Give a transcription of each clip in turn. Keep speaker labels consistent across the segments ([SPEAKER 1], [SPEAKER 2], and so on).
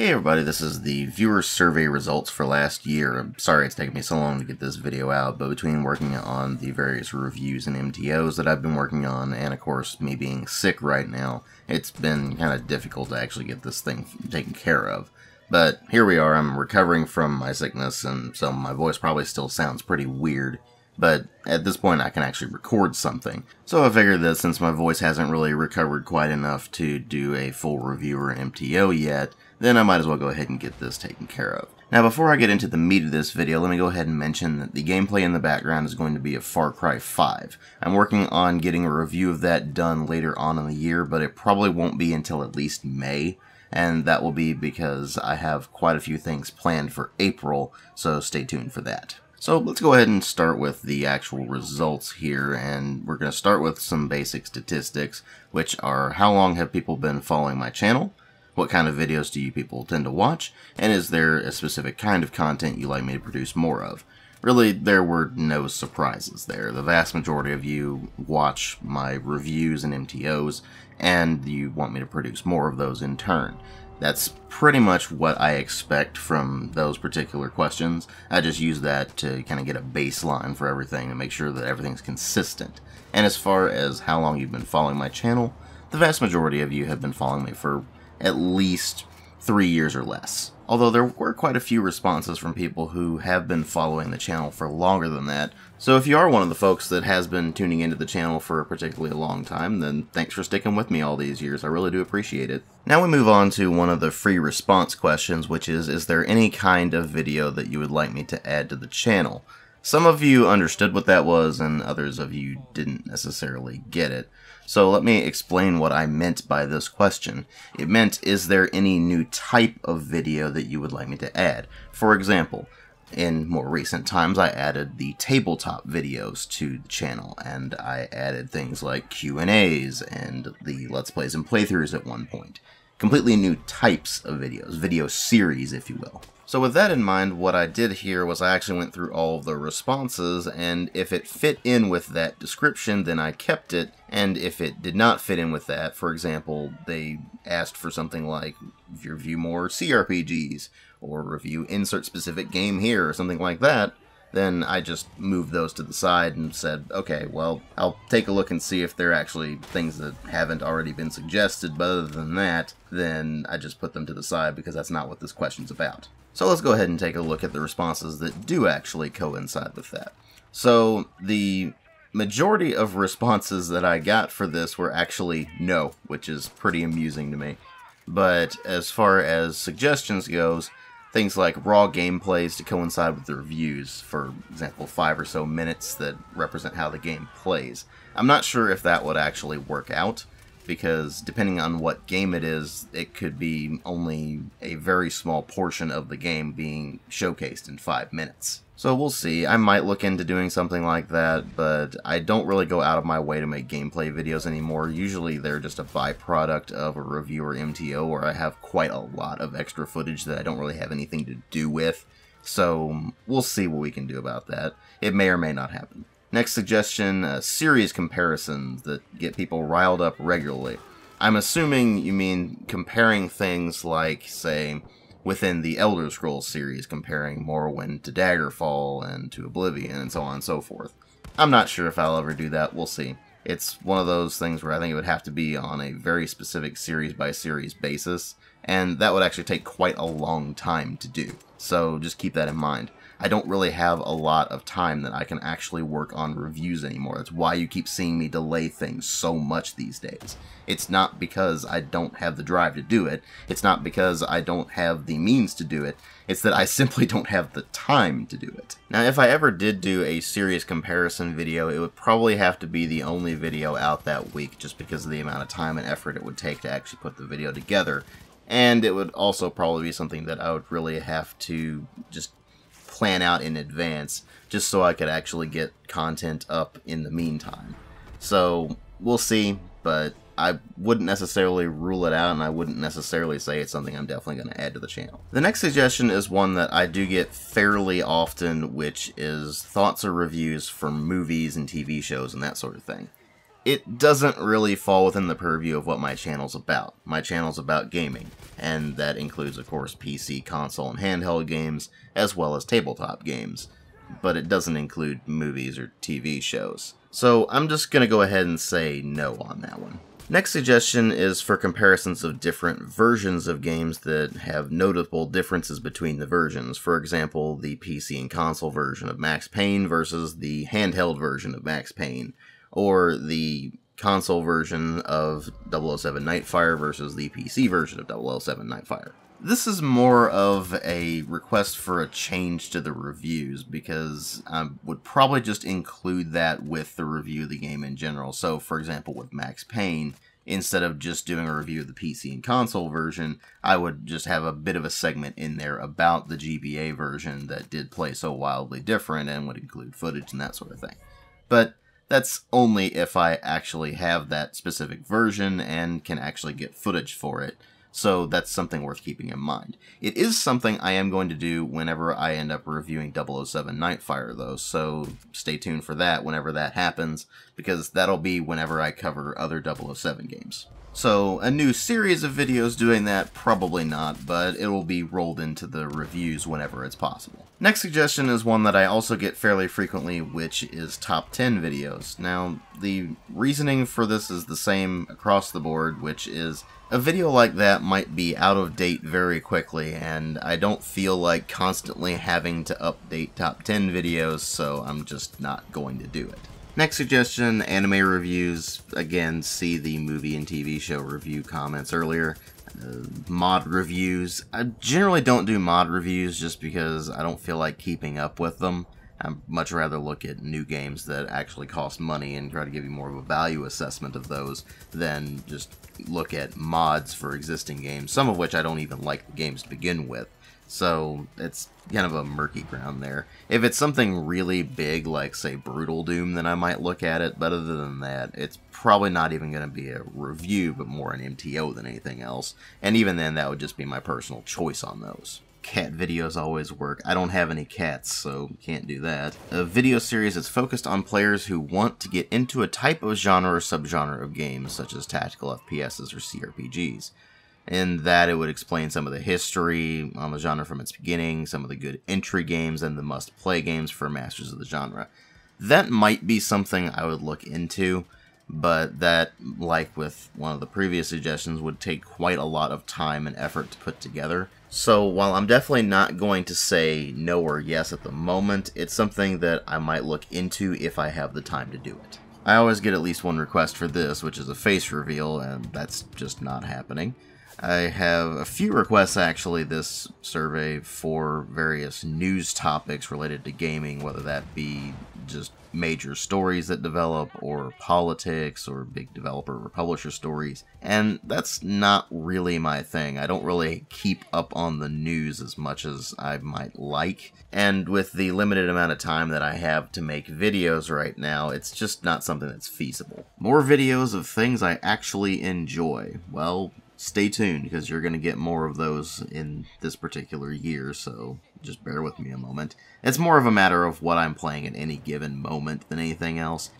[SPEAKER 1] Hey everybody, this is the viewer survey results for last year. I'm sorry it's taken me so long to get this video out, but between working on the various reviews and MTOs that I've been working on, and of course me being sick right now, it's been kind of difficult to actually get this thing taken care of. But here we are, I'm recovering from my sickness, and so my voice probably still sounds pretty weird. But at this point I can actually record something. So I figured that since my voice hasn't really recovered quite enough to do a full review or MTO yet, then I might as well go ahead and get this taken care of. Now before I get into the meat of this video, let me go ahead and mention that the gameplay in the background is going to be of Far Cry 5. I'm working on getting a review of that done later on in the year, but it probably won't be until at least May. And that will be because I have quite a few things planned for April, so stay tuned for that. So let's go ahead and start with the actual results here, and we're going to start with some basic statistics, which are how long have people been following my channel, what kind of videos do you people tend to watch, and is there a specific kind of content you like me to produce more of. Really, there were no surprises there. The vast majority of you watch my reviews and MTOs, and you want me to produce more of those in turn. That's pretty much what I expect from those particular questions. I just use that to kind of get a baseline for everything and make sure that everything's consistent. And as far as how long you've been following my channel, the vast majority of you have been following me for at least 3 years or less. Although there were quite a few responses from people who have been following the channel for longer than that. So if you are one of the folks that has been tuning into the channel for a particularly long time, then thanks for sticking with me all these years. I really do appreciate it. Now we move on to one of the free response questions, which is there any kind of video that you would like me to add to the channel? Some of you understood what that was, and others of you didn't necessarily get it. So let me explain what I meant by this question. It meant, is there any new type of video that you would like me to add? For example, in more recent times I added the tabletop videos to the channel, and I added things like Q&As and the Let's Plays and playthroughs at one point. Completely new types of videos, video series if you will. So with that in mind, what I did here was I actually went through all of the responses, and if it fit in with that description, then I kept it, and if it did not fit in with that, for example, they asked for something like, review more CRPGs, or review insert specific game here, or something like that, then I just moved those to the side and said, okay, well, I'll take a look and see if they're actually things that haven't already been suggested, but other than that, then I just put them to the side because that's not what this question's about. So let's go ahead and take a look at the responses that do actually coincide with that. So the majority of responses that I got for this were actually no, which is pretty amusing to me. But as far as suggestions goes, things like raw gameplays to coincide with the reviews, for example 5 or so minutes that represent how the game plays. I'm not sure if that would actually work out, because depending on what game it is, it could be only a very small portion of the game being showcased in 5 minutes. So we'll see. I might look into doing something like that, but I don't really go out of my way to make gameplay videos anymore. Usually they're just a byproduct of a review or MTO where I have quite a lot of extra footage that I don't really have anything to do with. So we'll see what we can do about that. It may or may not happen. Next suggestion, series comparisons that get people riled up regularly. I'm assuming you mean comparing things like, say, within the Elder Scrolls series, comparing Morrowind to Daggerfall and to Oblivion and so on and so forth. I'm not sure if I'll ever do that, we'll see. It's one of those things where I think it would have to be on a very specific series-by-series basis, and that would actually take quite a long time to do. So just keep that in mind. I don't really have a lot of time that I can actually work on reviews anymore. That's why you keep seeing me delay things so much these days. It's not because I don't have the drive to do it. It's not because I don't have the means to do it. It's that I simply don't have the time to do it. Now, if I ever did do a serious comparison video, it would probably have to be the only video out that week, just because of the amount of time and effort it would take to actually put the video together. And it would also probably be something that I would really have to just plan out in advance, just so I could actually get content up in the meantime. So we'll see, but I wouldn't necessarily rule it out, and I wouldn't necessarily say it's something I'm definitely going to add to the channel. The next suggestion is one that I do get fairly often, which is thoughts or reviews for movies and TV shows and that sort of thing. it doesn't really fall within the purview of what my channel's about. My channel's about gaming, and that includes, of course, PC, console, and handheld games, as well as tabletop games. But it doesn't include movies or TV shows. So I'm just going to go ahead and say no on that one. Next suggestion is for comparisons of different versions of games that have notable differences between the versions. For example, the PC and console version of Max Payne versus the handheld version of Max Payne, or the console version of 007 Nightfire versus the PC version of 007 Nightfire. This is more of a request for a change to the reviews, because I would probably just include that with the review of the game in general. So, for example, with Max Payne, instead of just doing a review of the PC and console version, I would just have a bit of a segment in there about the GBA version that did play so wildly different and would include footage and that sort of thing. But that's only if I actually have that specific version and can actually get footage for it. So that's something worth keeping in mind. It is something I am going to do whenever I end up reviewing 007 Nightfire, though, so stay tuned for that whenever that happens, because that'll be whenever I cover other 007 games. So, a new series of videos doing that? Probably not, but it will be rolled into the reviews whenever it's possible. Next suggestion is one that I also get fairly frequently, which is top 10 videos. Now, the reasoning for this is the same across the board, which is a video like that might be out of date very quickly, and I don't feel like constantly having to update top 10 videos, so I'm just not going to do it. Next suggestion, anime reviews. Again, see the movie and TV show review comments earlier. Mod reviews. I generally don't do mod reviews just because I don't feel like keeping up with them. I'd much rather look at new games that actually cost money and try to give you more of a value assessment of those than just look at mods for existing games, some of which I don't even like the games to begin with. So it's kind of a murky ground there. If it's something really big, like, say, Brutal Doom, then I might look at it, but other than that, it's probably not even going to be a review, but more an MTO than anything else. And even then, that would just be my personal choice on those. Cat videos always work. I don't have any cats, so can't do that. A video series that's focused on players who want to get into a type of genre or subgenre of games, such as tactical FPSs or CRPGs. In that, it would explain some of the history on the genre from its beginning, some of the good entry games, and the must-play games for masters of the genre. That might be something I would look into, but that, like with one of the previous suggestions, would take quite a lot of time and effort to put together. So while I'm definitely not going to say no or yes at the moment, it's something that I might look into if I have the time to do it. I always get at least one request for this, which is a face reveal, and that's just not happening. I have a few requests, actually, this survey for various news topics related to gaming, whether that be just major stories that develop, or politics, or big developer or publisher stories, and that's not really my thing. I don't really keep up on the news as much as I might like, and with the limited amount of time that I have to make videos right now, it's just not something that's feasible. More videos of things I actually enjoy. Well, stay tuned, because you're going to get more of those in this particular year, so just bear with me a moment. It's more of a matter of what I'm playing at any given moment than anything else.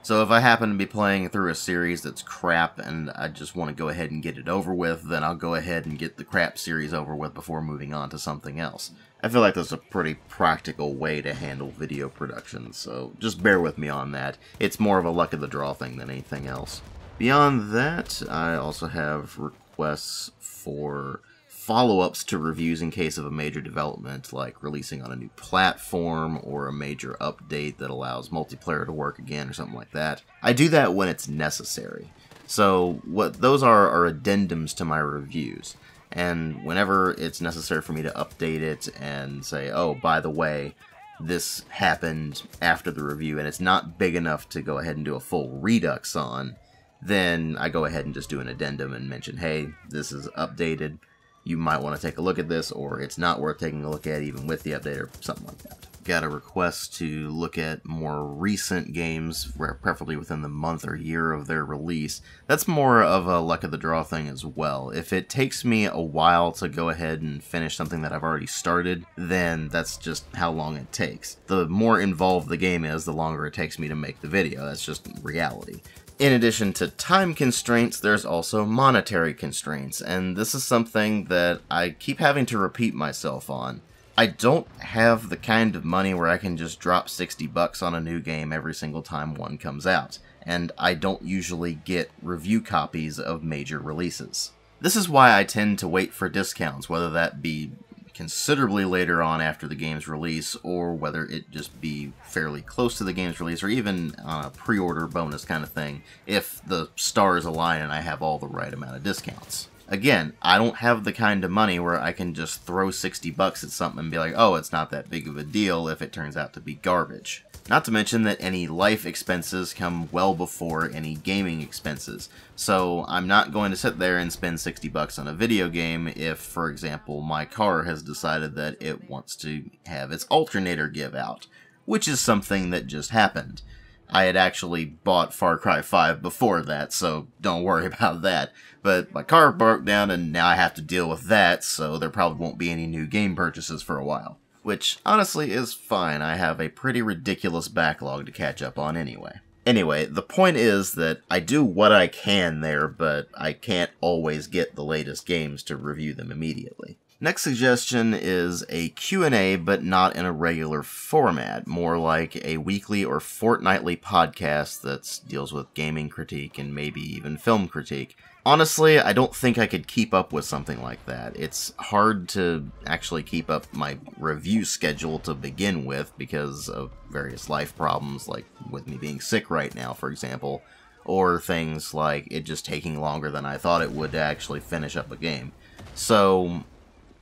[SPEAKER 1] So if I happen to be playing through a series that's crap and I just want to go ahead and get it over with, then I'll go ahead and get the crap series over with before moving on to something else. I feel like that's a pretty practical way to handle video production, so just bear with me on that. It's more of a luck of the draw thing than anything else. Beyond that, I also have requests for follow-ups to reviews in case of a major development, like releasing on a new platform or a major update that allows multiplayer to work again or something like that. I do that when it's necessary. So what those are addendums to my reviews. And whenever it's necessary for me to update it and say, oh, by the way, this happened after the review and it's not big enough to go ahead and do a full redux on, then I go ahead and just do an addendum and mention, hey, this is updated. You might want to take a look at this, or it's not worth taking a look at even with the update, or something like that. Got a request to look at more recent games, preferably within the month or year of their release. That's more of a luck of the draw thing as well. If it takes me a while to go ahead and finish something that I've already started, then that's just how long it takes. The more involved the game is, the longer it takes me to make the video. That's just reality. In addition to time constraints, there's also monetary constraints, and this is something that I keep having to repeat myself on. I don't have the kind of money where I can just drop 60 bucks on a new game every single time one comes out, and I don't usually get review copies of major releases. This is why I tend to wait for discounts, whether that be considerably later on after the game's release, or whether it just be fairly close to the game's release, or even on a pre-order bonus kind of thing, if the stars align and I have all the right amount of discounts. Again, I don't have the kind of money where I can just throw 60 bucks at something and be like, oh, it's not that big of a deal if it turns out to be garbage. Not to mention that any life expenses come well before any gaming expenses. So I'm not going to sit there and spend 60 bucks on a video game if, for example, my car has decided that it wants to have its alternator give out, which is something that just happened. I had actually bought Far Cry 5 before that, so don't worry about that. But my car broke down and now I have to deal with that, so there probably won't be any new game purchases for a while. Which, honestly, is fine. I have a pretty ridiculous backlog to catch up on anyway. Anyway, the point is that I do what I can there, but I can't always get the latest games to review them immediately. Next suggestion is a Q&A, but not in a regular format, more like a weekly or fortnightly podcast that deals with gaming critique and maybe even film critique. Honestly, I don't think I could keep up with something like that. It's hard to actually keep up my review schedule to begin with because of various life problems, like with me being sick right now, for example, or things like it just taking longer than I thought it would to actually finish up a game. So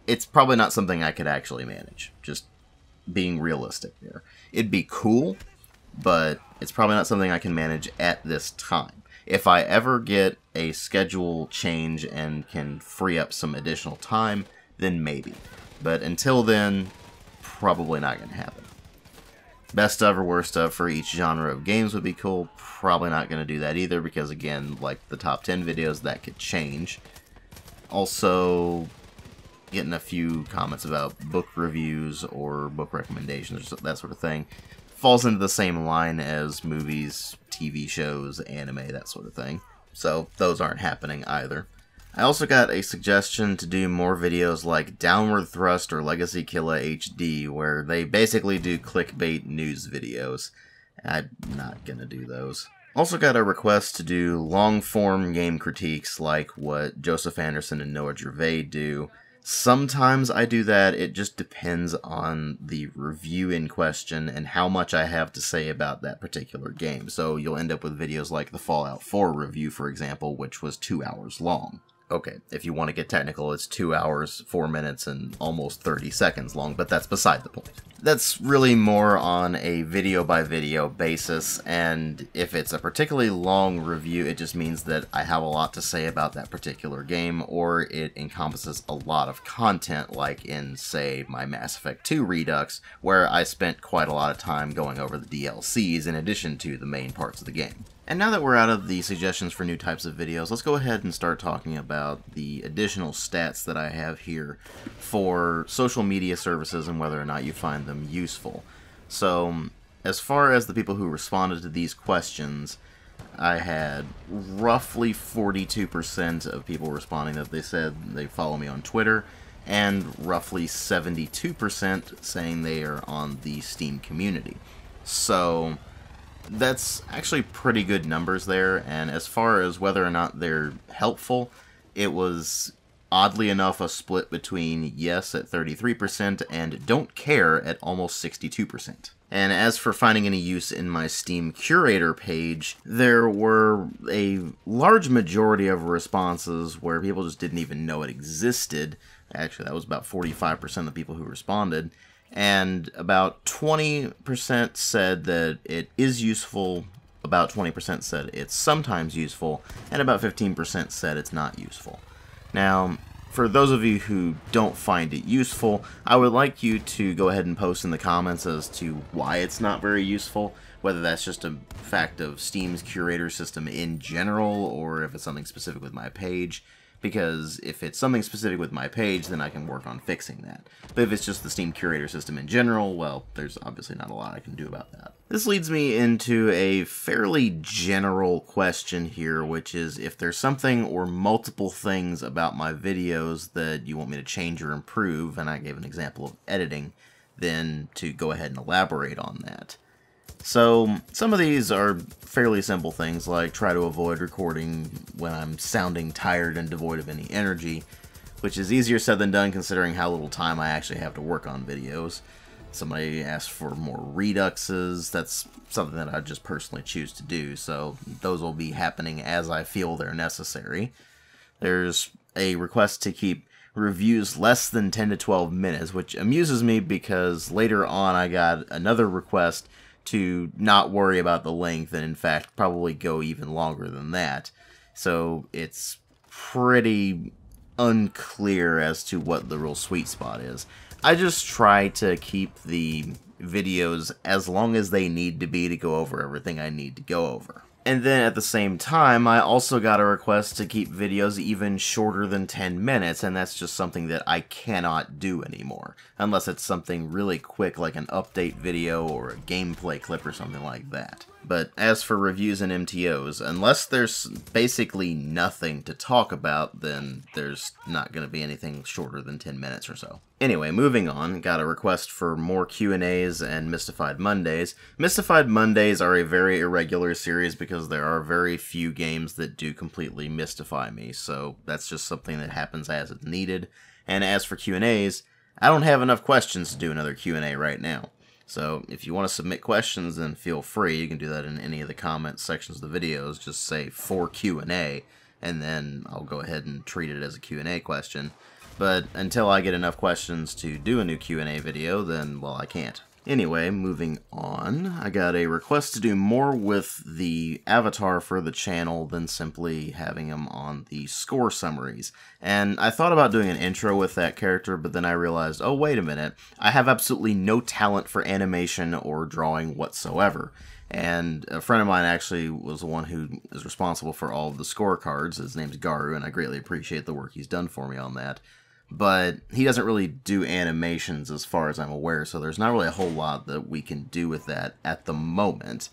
[SPEAKER 1] it's probably not something I could actually manage, just being realistic there. It'd be cool, but it's probably not something I can manage at this time. If I ever get a schedule change and can free up some additional time, then maybe. But until then, probably not going to happen. Best of or worst of for each genre of games would be cool. Probably not going to do that either because, again, like the top 10 videos, that could change. Also, getting a few comments about book reviews or book recommendations or that sort of thing falls into the same line as movies, TV shows, anime, that sort of thing. So those aren't happening either. I also got a suggestion to do more videos like Downward Thrust or Legacy Killa HD, where they basically do clickbait news videos. I'm not gonna do those. Also got a request to do long-form game critiques like what Joseph Anderson and Noah Gervais do. Sometimes I do that, it just depends on the review in question and how much I have to say about that particular game. So you'll end up with videos like the Fallout 4 review, for example, which was 2 hours long. Okay, if you want to get technical, it's 2 hours, 4 minutes, and almost 30 seconds long, but that's beside the point. That's really more on a video-by-video basis, and if it's a particularly long review, it just means that I have a lot to say about that particular game, or it encompasses a lot of content, like in, say, my Mass Effect 2 Redux, where I spent quite a lot of time going over the DLCs in addition to the main parts of the game. And now that we're out of the suggestions for new types of videos, let's go ahead and start talking about the additional stats that I have here for social media services and whether or not you find them useful. So, as far as the people who responded to these questions, I had roughly 42% of people responding that they said they follow me on Twitter, and roughly 72% saying they are on the Steam community. So that's actually pretty good numbers there, and as far as whether or not they're helpful, it was oddly enough a split between yes at 33% and don't care at almost 62%. And as for finding any use in my Steam Curator page, there were a large majority of responses where people just didn't even know it existed. Actually, that was about 45% of the people who responded. And about 20% said that it is useful, about 20% said it's sometimes useful, and about 15% said it's not useful. Now, for those of you who don't find it useful, I would like you to go ahead and post in the comments as to why it's not very useful, whether that's just a fact of Steam's curator system in general, or if it's something specific with my page. because if it's something specific with my page, then I can work on fixing that. But if it's just the Steam curator system in general, well, there's obviously not a lot I can do about that. This leads me into a fairly general question here, which is if there's something or multiple things about my videos that you want me to change or improve, and I gave an example of editing, then to go ahead and elaborate on that. So, some of these are fairly simple things, like try to avoid recording when I'm sounding tired and devoid of any energy, which is easier said than done considering how little time I actually have to work on videos. Somebody asked for more reduxes. That's something that I just personally choose to do, so those will be happening as I feel they're necessary. There's a request to keep reviews less than 10 to 12 minutes, which amuses me because later on I got another request to not worry about the length and in fact probably go even longer than that. So it's pretty unclear as to what the real sweet spot is. I just try to keep the videos as long as they need to be to go over everything I need to go over. And then at the same time, I also got a request to keep videos even shorter than 10 minutes, and that's just something that I cannot do anymore. Unless it's something really quick like an update video or a gameplay clip or something like that. But as for reviews and MTOs, unless there's basically nothing to talk about, then there's not going to be anything shorter than 10 minutes or so. Anyway, moving on, got a request for more Q&As and Mystified Mondays. Mystified Mondays are a very irregular series because there are very few games that do completely mystify me, so that's just something that happens as it's needed. And as for Q&As, I don't have enough questions to do another Q&A right now. So if you want to submit questions, then feel free. You can do that in any of the comments sections of the videos. Just say for Q&A, and then I'll go ahead and treat it as a Q&A question. But until I get enough questions to do a new Q&A video, then, well, I can't. Anyway, moving on, I got a request to do more with the avatar for the channel than simply having him on the score summaries. And I thought about doing an intro with that character, but then I realized, oh, wait a minute, I have absolutely no talent for animation or drawing whatsoever. And a friend of mine actually was the one who is responsible for all of the scorecards. His name's Garu, and I greatly appreciate the work he's done for me on that. But he doesn't really do animations as far as I'm aware, so there's not really a whole lot that we can do with that at the moment.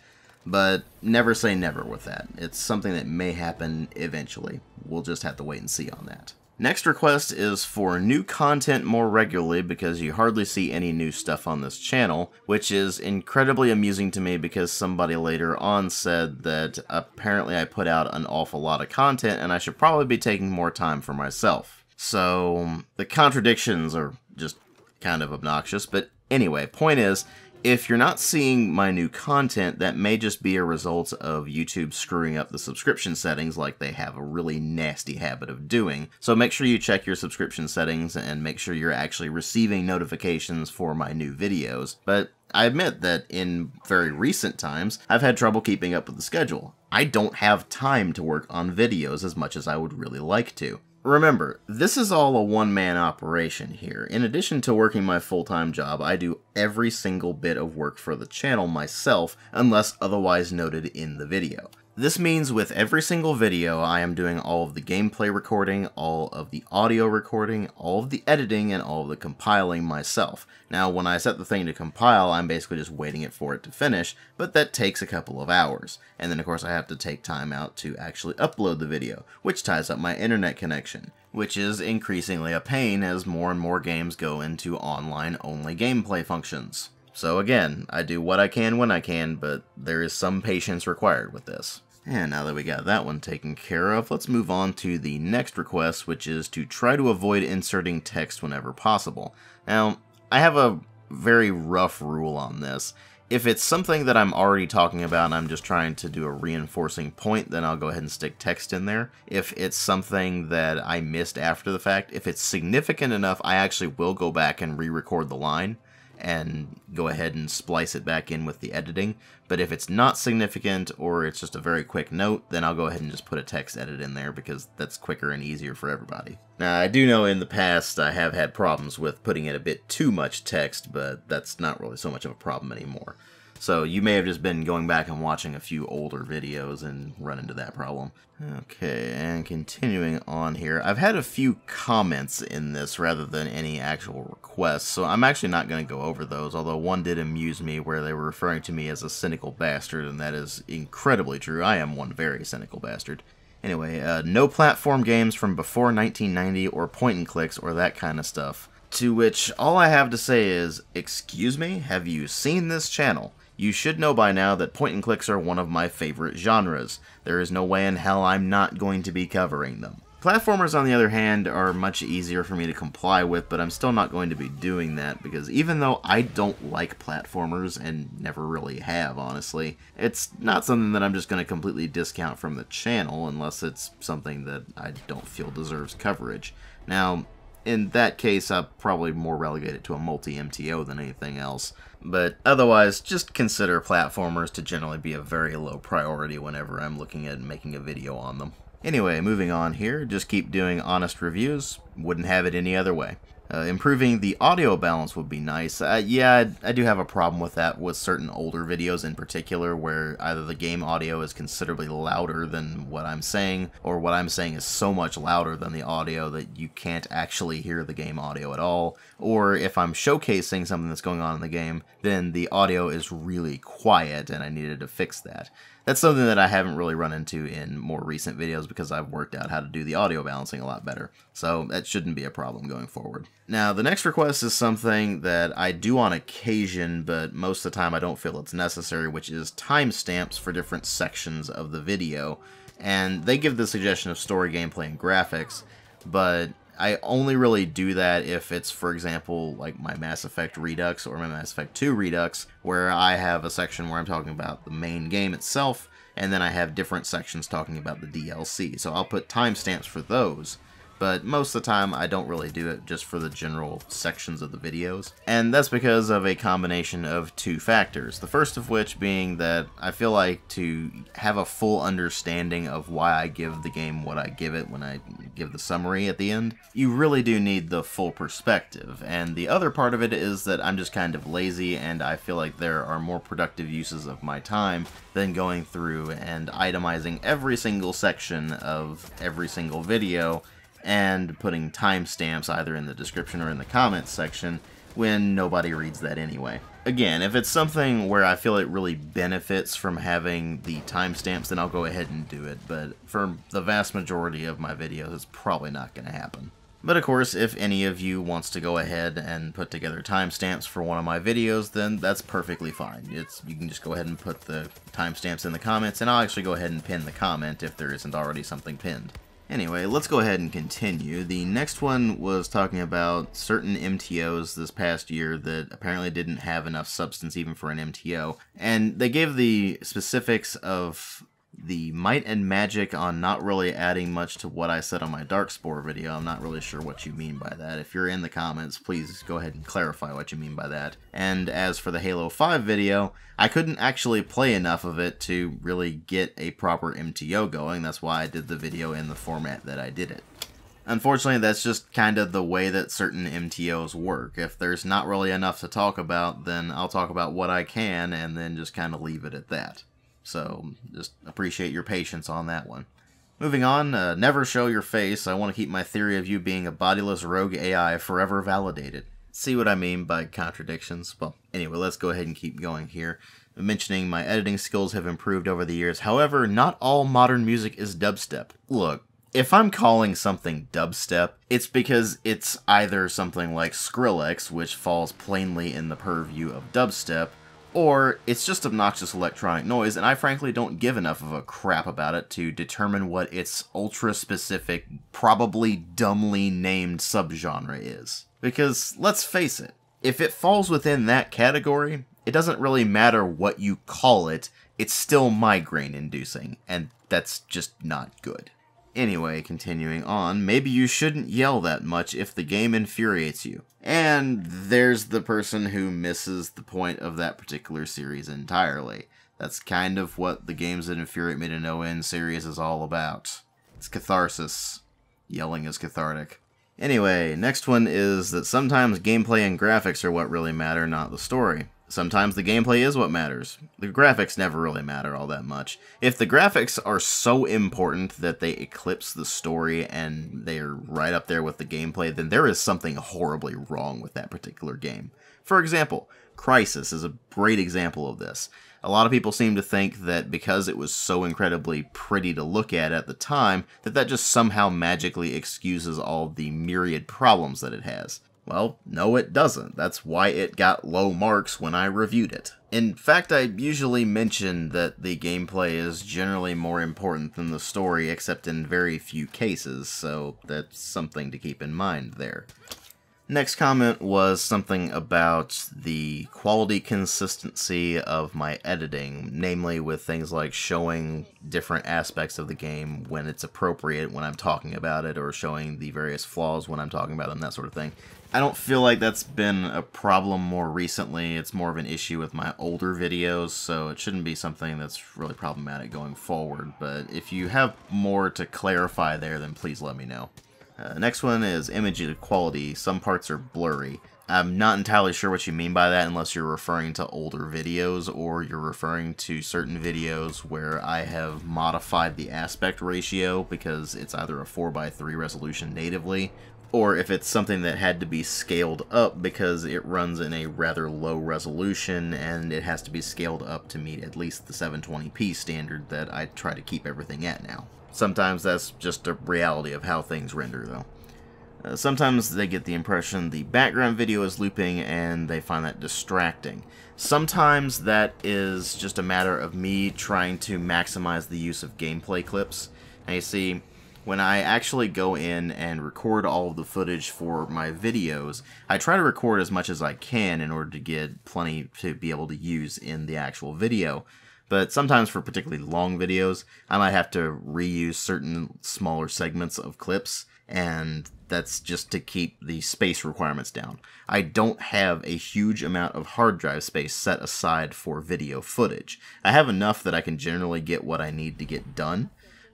[SPEAKER 1] But never say never with that. It's something that may happen eventually. We'll just have to wait and see on that. Next request is for new content more regularly because you hardly see any new stuff on this channel, which is incredibly amusing to me because somebody later on said that apparently I put out an awful lot of content and I should probably be taking more time for myself. So the contradictions are just kind of obnoxious, but anyway, point is, if you're not seeing my new content, that may just be a result of YouTube screwing up the subscription settings like they have a really nasty habit of doing. So make sure you check your subscription settings and make sure you're actually receiving notifications for my new videos. But I admit that in very recent times, I've had trouble keeping up with the schedule. I don't have time to work on videos as much as I would really like to. Remember, this is all a one-man operation here. In addition to working my full-time job, I do every single bit of work for the channel myself, unless otherwise noted in the video. This means with every single video, I am doing all of the gameplay recording, all of the audio recording, all of the editing, and all of the compiling myself. Now, when I set the thing to compile, I'm basically just waiting for it to finish, but that takes a couple of hours. And then, of course, I have to take time out to actually upload the video, which ties up my internet connection, which is increasingly a pain as more and more games go into online-only gameplay functions. So again, I do what I can when I can, but there is some patience required with this. And now that we got that one taken care of, let's move on to the next request, which is to try to avoid inserting text whenever possible. Now, I have a very rough rule on this. If it's something that I'm already talking about and I'm just trying to do a reinforcing point, then I'll go ahead and stick text in there. If it's something that I missed after the fact, if it's significant enough, I actually will go back and re-record the line and go ahead and splice it back in with the editing. But if it's not significant or it's just a very quick note, then I'll go ahead and just put a text edit in there because that's quicker and easier for everybody. Now, I do know in the past I have had problems with putting in a bit too much text, but that's not really so much of a problem anymore. So you may have just been going back and watching a few older videos and run into that problem. Okay, and continuing on here, I've had a few comments in this rather than any actual requests, so I'm actually not going to go over those, although one did amuse me where they were referring to me as a cynical bastard, and that is incredibly true. I am one very cynical bastard. Anyway, no platform games from before 1990 or point and clicks or that kind of stuff. To which all I have to say is, excuse me, have you seen this channel? You should know by now that point and clicks are one of my favorite genres. There is no way in hell I'm not going to be covering them. Platformers, on the other hand, are much easier for me to comply with, but I'm still not going to be doing that, because even though I don't like platformers, and never really have, honestly, it's not something that I'm just going to completely discount from the channel, unless it's something that I don't feel deserves coverage. Now, in that case, I'll probably more relegate it to a multi-MTO than anything else. But otherwise, just consider platformers to generally be a very low priority whenever I'm looking at making a video on them. Anyway, moving on here, just keep doing honest reviews. Wouldn't have it any other way. Improving the audio balance would be nice. Yeah, I do have a problem with that with certain older videos in particular, where either the game audio is considerably louder than what I'm saying, or what I'm saying is so much louder than the audio that you can't actually hear the game audio at all, or if I'm showcasing something that's going on in the game, then the audio is really quiet and I needed to fix that. That's something that I haven't really run into in more recent videos because I've worked out how to do the audio balancing a lot better, so that shouldn't be a problem going forward. Now, the next request is something that I do on occasion, but most of the time I don't feel it's necessary, which is timestamps for different sections of the video. And they give the suggestion of story, gameplay, and graphics, but I only really do that if it's, for example, like my Mass Effect Redux or my Mass Effect 2 Redux, where I have a section where I'm talking about the main game itself, and then I have different sections talking about the DLC. So I'll put timestamps for those, but most of the time I don't really do it just for the general sections of the videos. And that's because of a combination of two factors. The first of which being that I feel like to have a full understanding of why I give the game what I give it when I give the summary at the end, you really do need the full perspective. And the other part of it is that I'm just kind of lazy, and I feel like there are more productive uses of my time than going through and itemizing every single section of every single video and putting timestamps either in the description or in the comments section when nobody reads that anyway. Again, if it's something where I feel it really benefits from having the timestamps, then I'll go ahead and do it, but for the vast majority of my videos, it's probably not going to happen. But of course, if any of you wants to go ahead and put together timestamps for one of my videos, then that's perfectly fine. You can just go ahead and put the timestamps in the comments, and I'll actually go ahead and pin the comment if there isn't already something pinned. Anyway, let's go ahead and continue. The next one was talking about certain MTOs this past year that apparently didn't have enough substance even for an MTO. And they gave the specifics of the might and magic on not really adding much to what I said on my Darkspore video. I'm not really sure what you mean by that. If you're in the comments, please go ahead and clarify what you mean by that. And as for the Halo 5 video, I couldn't actually play enough of it to really get a proper MTO going. That's why I did the video in the format that I did it. Unfortunately, that's just kind of the way that certain MTOs work. If there's not really enough to talk about, then I'll talk about what I can and then just kind of leave it at that. So, just appreciate your patience on that one. Moving on, never show your face. I want to keep my theory of you being a bodiless rogue AI forever validated. See what I mean by contradictions? Well, anyway, let's go ahead and keep going here. Mentioning my editing skills have improved over the years. However, not all modern music is dubstep. Look, if I'm calling something dubstep, it's because it's either something like Skrillex, which falls plainly in the purview of dubstep, or it's just obnoxious electronic noise, and I frankly don't give enough of a crap about it to determine what its ultra-specific, probably dumbly named subgenre is. Because, let's face it, if it falls within that category, it doesn't really matter what you call it, it's still migraine-inducing, and that's just not good. Anyway, continuing on, maybe you shouldn't yell that much if the game infuriates you. And there's the person who misses the point of that particular series entirely. That's kind of what the Games That Infuriate Me to No End series is all about. It's catharsis. Yelling is cathartic. Anyway, next one is that sometimes gameplay and graphics are what really matter, not the story. Sometimes the gameplay is what matters. The graphics never really matter all that much. If the graphics are so important that they eclipse the story and they're right up there with the gameplay, then there is something horribly wrong with that particular game. For example, Crysis is a great example of this. A lot of people seem to think that because it was so incredibly pretty to look at the time, that just somehow magically excuses all the myriad problems that it has. Well, no it doesn't. That's why it got low marks when I reviewed it. In fact, I usually mention that the gameplay is generally more important than the story, except in very few cases, so that's something to keep in mind there. Next comment was something about the quality consistency of my editing, namely with things like showing different aspects of the game when it's appropriate when I'm talking about it, or showing the various flaws when I'm talking about them, that sort of thing. I don't feel like that's been a problem more recently. It's more of an issue with my older videos, so it shouldn't be something that's really problematic going forward. But if you have more to clarify there, then please let me know. Next one is image quality. Some parts are blurry. I'm not entirely sure what you mean by that unless you're referring to older videos, or you're referring to certain videos where I have modified the aspect ratio because it's either a 4:3 resolution natively, or if it's something that had to be scaled up because it runs in a rather low resolution and it has to be scaled up to meet at least the 720p standard that I try to keep everything at now. Sometimes that's just a reality of how things render, though. Sometimes they get the impression the background video is looping and they find that distracting. Sometimes that is just a matter of me trying to maximize the use of gameplay clips. Now you see, when I actually go in and record all of the footage for my videos, I try to record as much as I can in order to get plenty to be able to use in the actual video. But sometimes for particularly long videos, I might have to reuse certain smaller segments of clips, and that's just to keep the space requirements down. I don't have a huge amount of hard drive space set aside for video footage. I have enough that I can generally get what I need to get done,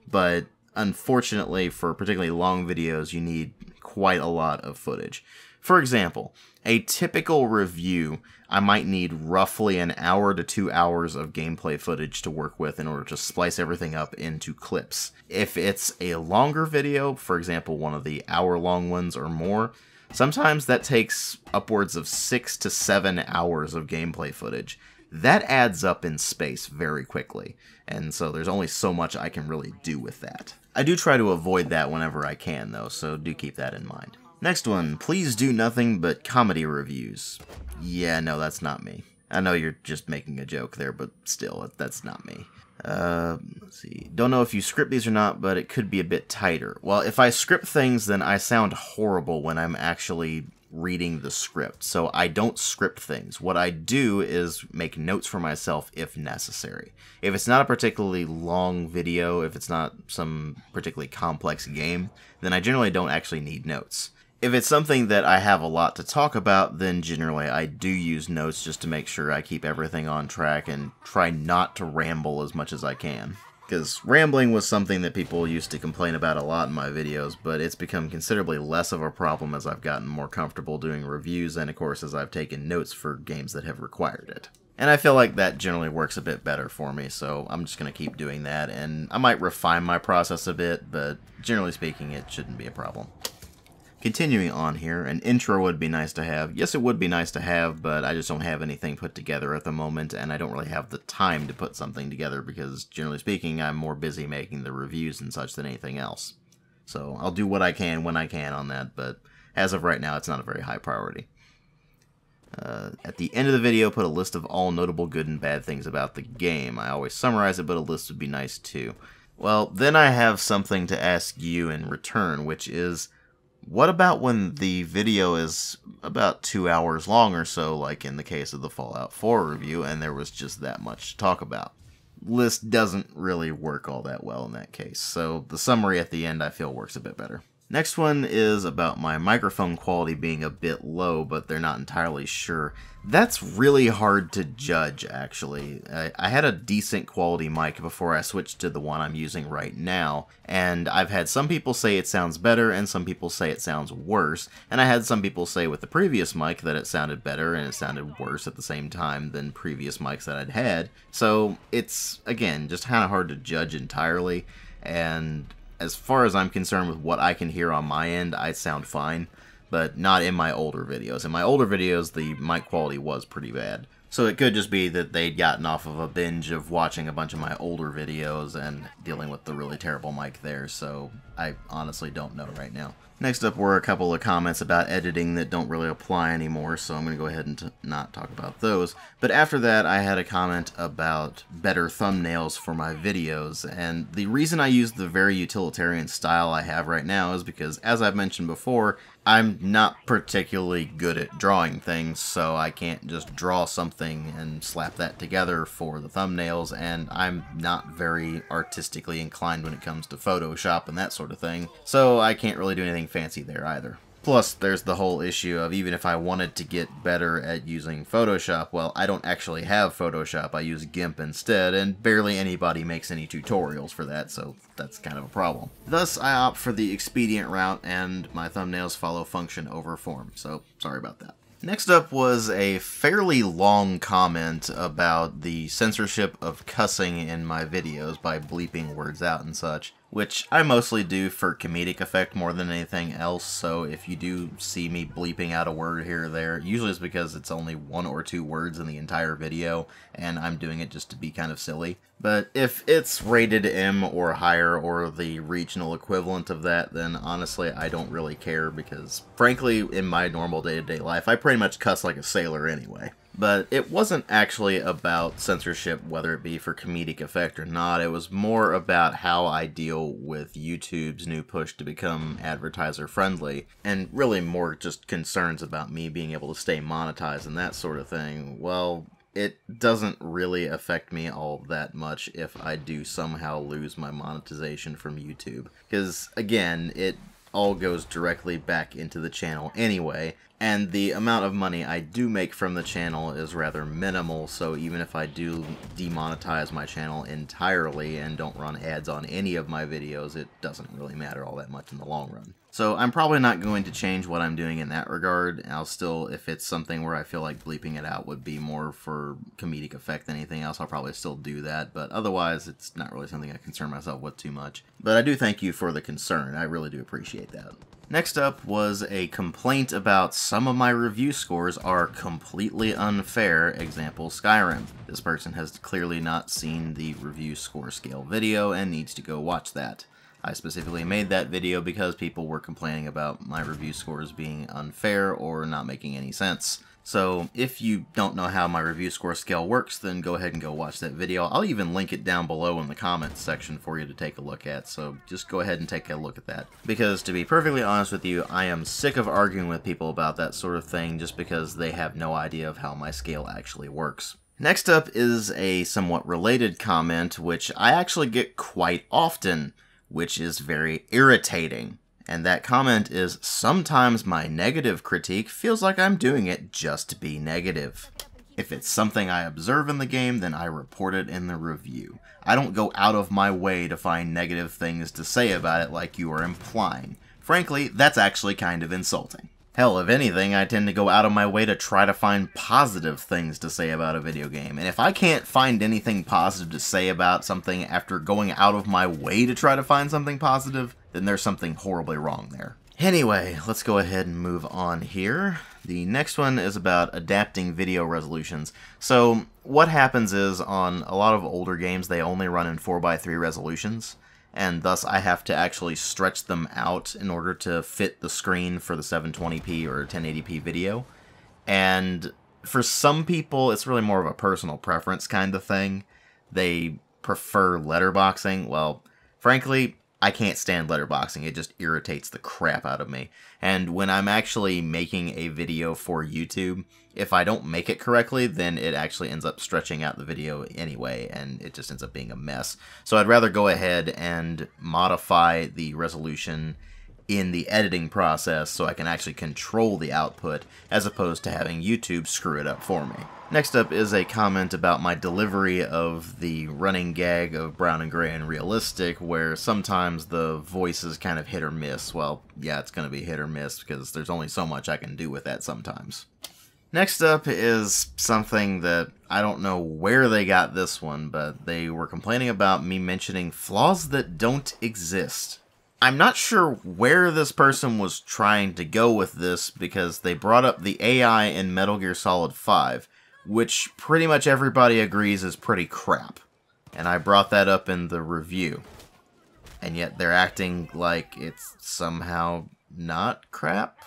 [SPEAKER 1] but unfortunately for particularly long videos, you need quite a lot of footage. For example, a typical review, I might need roughly an hour to 2 hours of gameplay footage to work with in order to splice everything up into clips. If it's a longer video, for example, one of the hour-long ones or more, sometimes that takes upwards of 6 to 7 hours of gameplay footage. That adds up in space very quickly, and so there's only so much I can really do with that. I do try to avoid that whenever I can, though, so do keep that in mind. Next one, please do nothing but comedy reviews. Yeah, no, that's not me. I know you're just making a joke there, but still, that's not me. Let's see. Don't know if you script these or not, but it could be a bit tighter. Well, if I script things, then I sound horrible when I'm actually reading the script, so I don't script things. What I do is make notes for myself if necessary. If it's not a particularly long video, if it's not some particularly complex game, then I generally don't actually need notes. If it's something that I have a lot to talk about, then generally I do use notes just to make sure I keep everything on track and try not to ramble as much as I can. Because rambling was something that people used to complain about a lot in my videos, but it's become considerably less of a problem as I've gotten more comfortable doing reviews and, of course, as I've taken notes for games that have required it. And I feel like that generally works a bit better for me, so I'm just going to keep doing that, and I might refine my process a bit, but generally speaking, it shouldn't be a problem. Continuing on here, an intro would be nice to have. Yes, it would be nice to have, but I just don't have anything put together at the moment, and I don't really have the time to put something together because, generally speaking, I'm more busy making the reviews and such than anything else. So I'll do what I can when I can on that, but as of right now, it's not a very high priority. At the end of the video, put a list of all notable good and bad things about the game. I always summarize it, but a list would be nice too. Well, then I have something to ask you in return, which is, what about when the video is about 2 hours long or so, like in the case of the Fallout 4 review, and there was just that much to talk about? List doesn't really work all that well in that case, so the summary at the end I feel works a bit better. Next one is about my microphone quality being a bit low, but they're not entirely sure. That's really hard to judge, actually. I had a decent quality mic before I switched to the one I'm using right now, and I've had some people say it sounds better, and some people say it sounds worse, and I had some people say with the previous mic that it sounded better, and it sounded worse at the same time than previous mics that I'd had. So it's, again, just kind of hard to judge entirely, and as far as I'm concerned with what I can hear on my end, I sound fine, but not in my older videos. In my older videos, the mic quality was pretty bad. So it could just be that they'd gotten off of a binge of watching a bunch of my older videos and dealing with the really terrible mic there, so I honestly don't know right now. Next up were a couple of comments about editing that don't really apply anymore, so I'm going to go ahead and not talk about those. But after that, I had a comment about better thumbnails for my videos, and the reason I use the very utilitarian style I have right now is because, as I've mentioned before, I'm not particularly good at drawing things, so I can't just draw something and slap that together for the thumbnails, and I'm not very artistically inclined when it comes to Photoshop and that sort of thing, so I can't really do anything fancy there either. Plus, there's the whole issue of even if I wanted to get better at using Photoshop, well, I don't actually have Photoshop, I use GIMP instead, and barely anybody makes any tutorials for that, so that's kind of a problem. Thus, I opt for the expedient route, and my thumbnails follow function over form, so sorry about that. Next up was a fairly long comment about the censorship of cussing in my videos by bleeping words out and such, which I mostly do for comedic effect more than anything else, so if you do see me bleeping out a word here or there, usually it's because it's only 1 or 2 words in the entire video, and I'm doing it just to be kind of silly. But if it's rated M or higher, or the regional equivalent of that, then honestly I don't really care, because frankly, in my normal day-to-day life, I pretty much cuss like a sailor anyway. But it wasn't actually about censorship, whether it be for comedic effect or not. It was more about how I deal with YouTube's new push to become advertiser friendly, and really more just concerns about me being able to stay monetized and that sort of thing. Well, it doesn't really affect me all that much if I do somehow lose my monetization from YouTube. Because, again, it all goes directly back into the channel anyway, and the amount of money I do make from the channel is rather minimal, so even if I do demonetize my channel entirely and don't run ads on any of my videos, it doesn't really matter all that much in the long run. So I'm probably not going to change what I'm doing in that regard. I'll still, if it's something where I feel like bleeping it out would be more for comedic effect than anything else, I'll probably still do that, but otherwise it's not really something I concern myself with too much. But I do thank you for the concern, I really do appreciate that. Next up was a complaint about some of my review scores are completely unfair, example Skyrim. This person has clearly not seen the review score scale video and needs to go watch that. I specifically made that video because people were complaining about my review scores being unfair or not making any sense. So if you don't know how my review score scale works, then go ahead and go watch that video. I'll even link it down below in the comments section for you to take a look at, so just go ahead and take a look at that. Because to be perfectly honest with you, I am sick of arguing with people about that sort of thing just because they have no idea of how my scale actually works. Next up is a somewhat related comment, which I actually get quite often, which is very irritating. And that comment is, sometimes my negative critique feels like I'm doing it just to be negative. If it's something I observe in the game, then I report it in the review. I don't go out of my way to find negative things to say about it like you are implying. Frankly, that's actually kind of insulting. Hell, if anything, I tend to go out of my way to try to find positive things to say about a video game. And if I can't find anything positive to say about something after going out of my way to try to find something positive, then there's something horribly wrong there. Anyway, let's go ahead and move on here. The next one is about adapting video resolutions. So what happens is, on a lot of older games, they only run in 4:3 resolutions, and thus I have to actually stretch them out in order to fit the screen for the 720p or 1080p video. And for some people, it's really more of a personal preference kind of thing. They prefer letterboxing. Well, frankly, I can't stand letterboxing. It just irritates the crap out of me. And when I'm actually making a video for YouTube, if I don't make it correctly, then it actually ends up stretching out the video anyway, and it just ends up being a mess. So I'd rather go ahead and modify the resolution in the editing process so I can actually control the output as opposed to having YouTube screw it up for me. Next up is a comment about my delivery of the running gag of Brown and Gray and Realistic, where sometimes the voice is kind of hit or miss. Well, yeah, it's going to be hit or miss because there's only so much I can do with that sometimes. Next up is something that I don't know where they got this one, but they were complaining about me mentioning flaws that don't exist. I'm not sure where this person was trying to go with this because they brought up the AI in Metal Gear Solid 5, which pretty much everybody agrees is pretty crap. And I brought that up in the review. And yet they're acting like it's somehow not crap?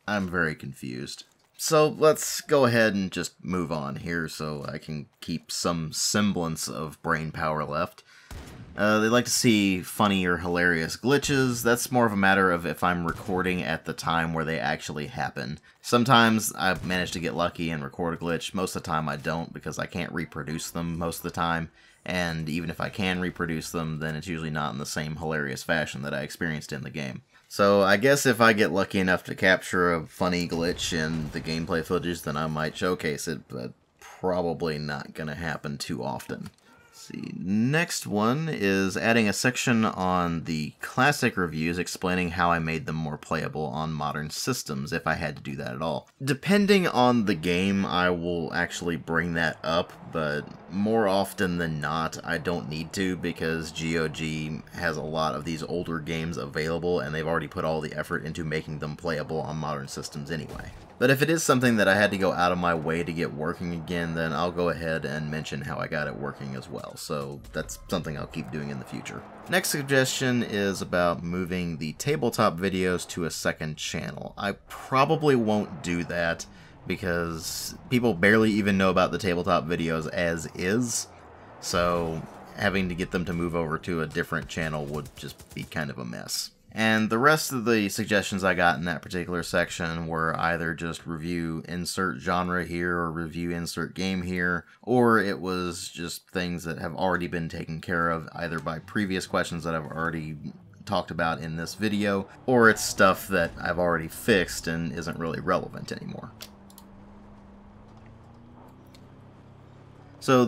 [SPEAKER 1] I'm very confused. So let's go ahead and just move on here so I can keep some semblance of brain power left. They like to see funny or hilarious glitches. That's more of a matter of if I'm recording at the time where they actually happen. Sometimes I manage to get lucky and record a glitch. Most of the time I don't because I can't reproduce them most of the time. And even if I can reproduce them, then it's usually not in the same hilarious fashion that I experienced in the game. So I guess if I get lucky enough to capture a funny glitch in the gameplay footage, then I might showcase it, but probably not gonna happen too often. See, next one is adding a section on the classic reviews explaining how I made them more playable on modern systems, if I had to do that at all. Depending on the game, I will actually bring that up, but more often than not, I don't need to because GOG has a lot of these older games available and they've already put all the effort into making them playable on modern systems anyway. But if it is something that I had to go out of my way to get working again, then I'll go ahead and mention how I got it working as well. So that's something I'll keep doing in the future. Next suggestion is about moving the tabletop videos to a second channel. I probably won't do that because people barely even know about the tabletop videos as is. So having to get them to move over to a different channel would just be kind of a mess. And the rest of the suggestions I got in that particular section were either just review insert genre here or review insert game here, or it was just things that have already been taken care of either by previous questions that I've already talked about in this video, or it's stuff that I've already fixed and isn't really relevant anymore. So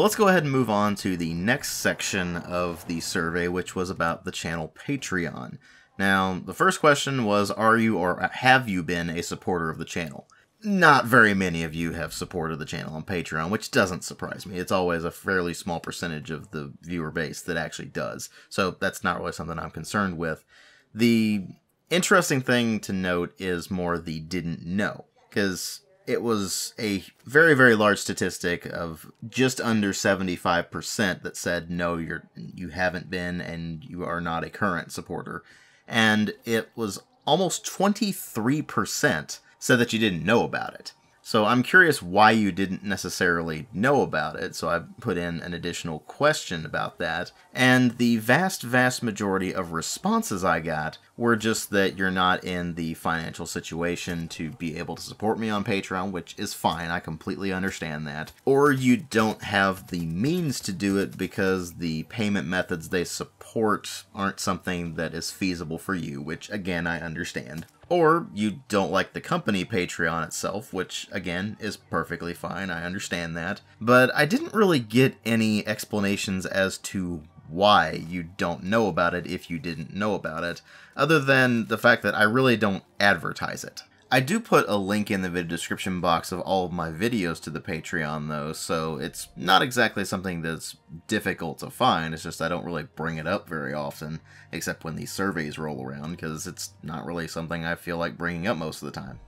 [SPEAKER 1] let's go ahead and move on to the next section of the survey, which was about the channel Patreon. Now, the first question was, are you or have you been a supporter of the channel? Not very many of you have supported the channel on Patreon, which doesn't surprise me. It's always a fairly small percentage of the viewer base that actually does. So that's not really something I'm concerned with. The interesting thing to note is more the didn't know, because it was a very, very large statistic of just under 75% that said, no, you haven't been and you are not a current supporter. And it was almost 23% said that you didn't know about it. So I'm curious why you didn't necessarily know about it, so I put in an additional question about that, and the vast, vast majority of responses I got were just that you're not in the financial situation to be able to support me on Patreon, which is fine, I completely understand that, or you don't have the means to do it because the payment methods they support aren't something that is feasible for you, which again, I understand. Or you don't like the company Patreon itself, which, again, is perfectly fine, I understand that. But I didn't really get any explanations as to why you don't know about it if you didn't know about it, other than the fact that I really don't advertise it. I do put a link in the video description box of all of my videos to the Patreon, though, so it's not exactly something that's difficult to find. It's just I don't really bring it up very often, except when these surveys roll around, because it's not really something I feel like bringing up most of the time.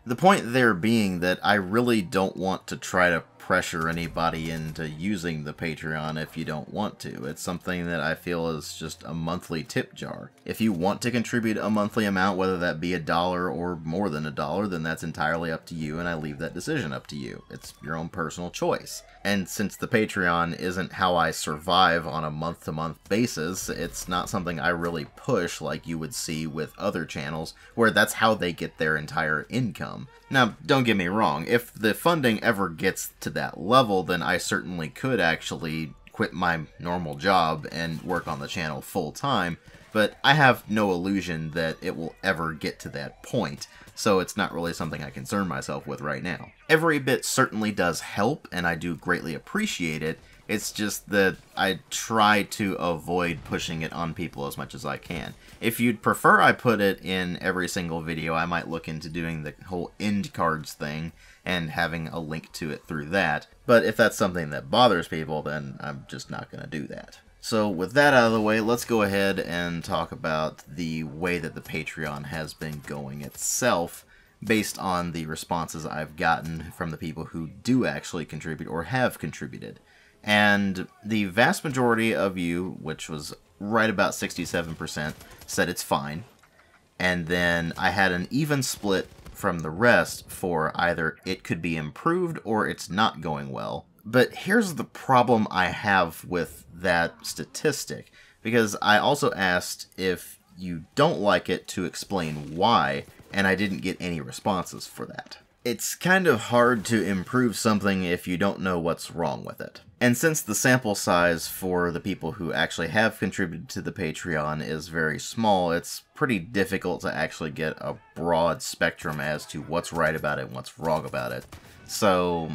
[SPEAKER 1] The point there being that I really don't want to try to pressure anybody into using the Patreon if you don't want to. It's something that I feel is just a monthly tip jar. If you want to contribute a monthly amount, whether that be $1 or more than $1, then that's entirely up to you, and I leave that decision up to you. It's your own personal choice. And since the Patreon isn't how I survive on a month-to-month basis, it's not something I really push like you would see with other channels, where that's how they get their entire income. Now, don't get me wrong, if the funding ever gets to that level, then I certainly could actually quit my normal job and work on the channel full-time, but I have no illusion that it will ever get to that point, so it's not really something I concern myself with right now. Every bit certainly does help, and I do greatly appreciate it. It's just that I try to avoid pushing it on people as much as I can. If you'd prefer I put it in every single video, I might look into doing the whole end cards thing and having a link to it through that. But if that's something that bothers people, then I'm just not going to do that. So with that out of the way, let's go ahead and talk about the way that the Patreon has been going itself, based on the responses I've gotten from the people who do actually contribute or have contributed. And the vast majority of you, which was right about 67%, said it's fine. And then I had an even split from the rest for either it could be improved or it's not going well. But here's the problem I have with that statistic, because I also asked if you don't like it to explain why, and I didn't get any responses for that. It's kind of hard to improve something if you don't know what's wrong with it. And since the sample size for the people who actually have contributed to the Patreon is very small, it's pretty difficult to actually get a broad spectrum as to what's right about it and what's wrong about it. So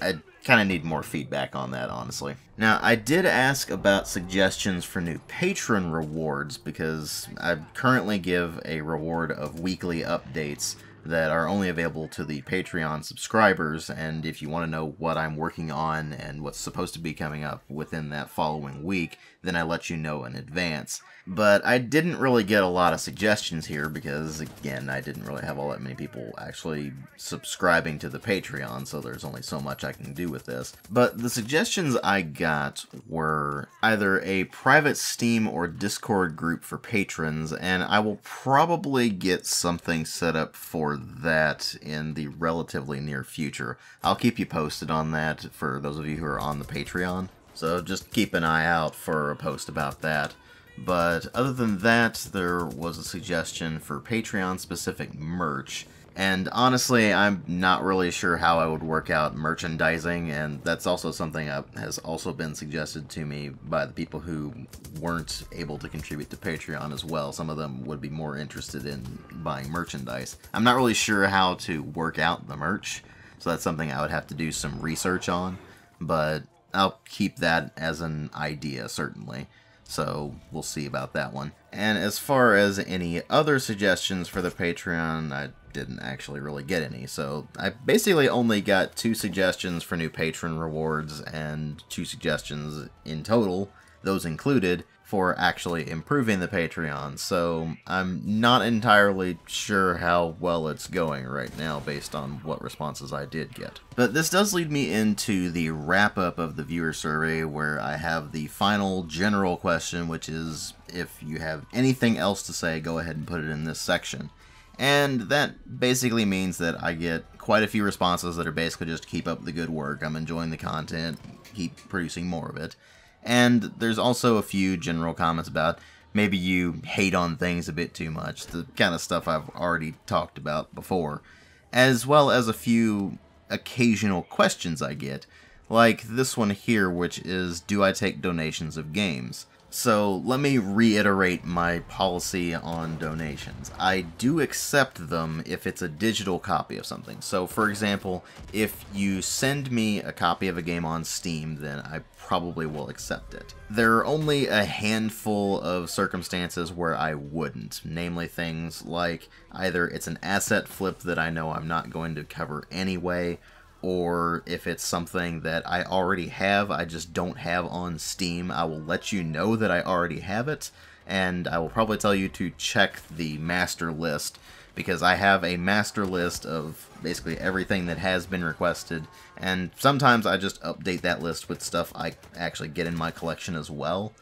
[SPEAKER 1] I kind of need more feedback on that, honestly. Now, I did ask about suggestions for new patron rewards, because I currently give a reward of weekly updates that are only available to the Patreon subscribers, and if you want to know what I'm working on and what's supposed to be coming up within that following week, then I let you know in advance. But I didn't really get a lot of suggestions here because, again, I didn't really have all that many people actually subscribing to the Patreon, so there's only so much I can do with this. But the suggestions I got were either a private Steam or Discord group for patrons, and I will probably get something set up for that in the relatively near future. I'll keep you posted on that for those of you who are on the Patreon, so just keep an eye out for a post about that. But other than that, there was a suggestion for Patreon-specific merch, and honestly, I'm not really sure how I would work out merchandising, and that's also something that has also been suggested to me by the people who weren't able to contribute to Patreon as well. Some of them would be more interested in buying merchandise. I'm not really sure how to work out the merch, so that's something I would have to do some research on, but I'll keep that as an idea, certainly. So we'll see about that one. And as far as any other suggestions for the Patreon, I didn't actually really get any. So I basically only got 2 suggestions for new patron rewards and 2 suggestions in total, those included, for actually improving the Patreon. So I'm not entirely sure how well it's going right now based on what responses I did get. But this does lead me into the wrap-up of the viewer survey, where I have the final general question, which is, if you have anything else to say, go ahead and put it in this section. And that basically means that I get quite a few responses that are basically just keep up the good work, I'm enjoying the content, keep producing more of it. And there's also a few general comments about maybe you hate on things a bit too much, the kind of stuff I've already talked about before, as well as a few occasional questions I get, like this one here, which is, do I take donations of games? So let me reiterate my policy on donations. I do accept them if it's a digital copy of something. So for example, if you send me a copy of a game on Steam, then I probably will accept it. There are only a handful of circumstances where I wouldn't, namely things like either it's an asset flip that I know I'm not going to cover anyway, or if it's something that I already have, I just don't have on Steam, I will let you know that I already have it, and I will probably tell you to check the master list, because I have a master list of basically everything that has been requested, and sometimes I just update that list with stuff I actually get in my collection as well.